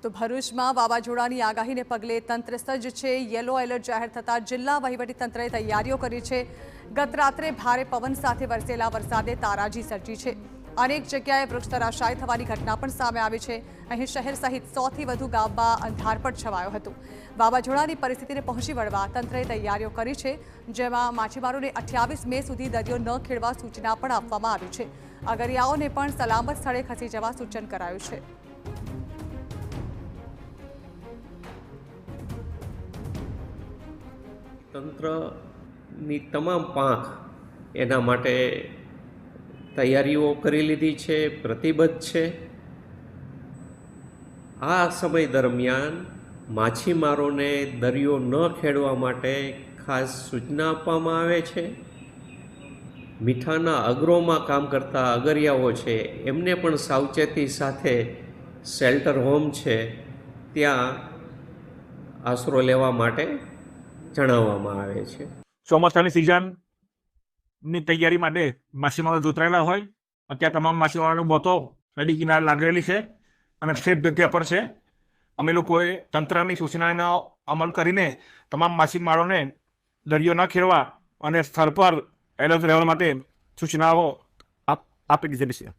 તો ભરૂચમાં વાવાઝોડાની આગાહીને પગલે તંત્ર સજ્જ છે। યલો એલર્ટ જાહેર થતાં જિલ્લા વહીવટીતંત્રએ તૈયારીઓ કરી છે। ગત રાત્રે ભારે પવન સાથે વરસેલા વરસાદે તારાજી સર્જી છે। અનેક જગ્યાએ વૃક્ષ ધરાશાયી થવાની ઘટના પણ સામે આવી છે। અહીં શહેર સહિત 100થી વધુ ગામમાં અંધારપટ છવાયો હતો। વાવાઝોડાની પરિસ્થિતિને પહોંચી વળવા તંત્રએ તૈયારીઓ કરી છે, જેમાં માછીમારોને 28 મે સુધી દરિયો ન ખેડવા સૂચના પણ આપવામાં આવી છે। અગરિયાઓને પણ સલામત સ્થળે ખસી જવા સૂચન કરાયું છે। તંત્રની તમામ પાંખ એના માટે તૈયારીઓ કરી લીધી છે, પ્રતિબદ્ધ છે। આ સમય દરમિયાન માછીમારોને દરિયો ન ખેડવા માટે ખાસ સૂચના આપવામાં આવે છે। મીઠાના અગરોમાં કામ કરતા અગરિયાઓ છે એમને પણ સાવચેતી સાથે શેલ્ટર હોમ છે ત્યાં આશરો લેવા માટે જણાવવામાં આવે છે। ચોમાસાની સિઝનની તૈયારી માટે માછીમારો જોતરાયેલા હોય, અત્યારે તમામ માછીમારોની બોતો નદી કિનારે લાગેલી છે અને સેફ જગ્યા પર છે। અમે લોકોએ તંત્રની સૂચનાનો અમલ કરીને તમામ માછીમારોને દરિયો ન ખેડવા અને સ્થળ પર એલર્ટ રહેવા માટે સૂચનાઓ આપી દીધેલી છે।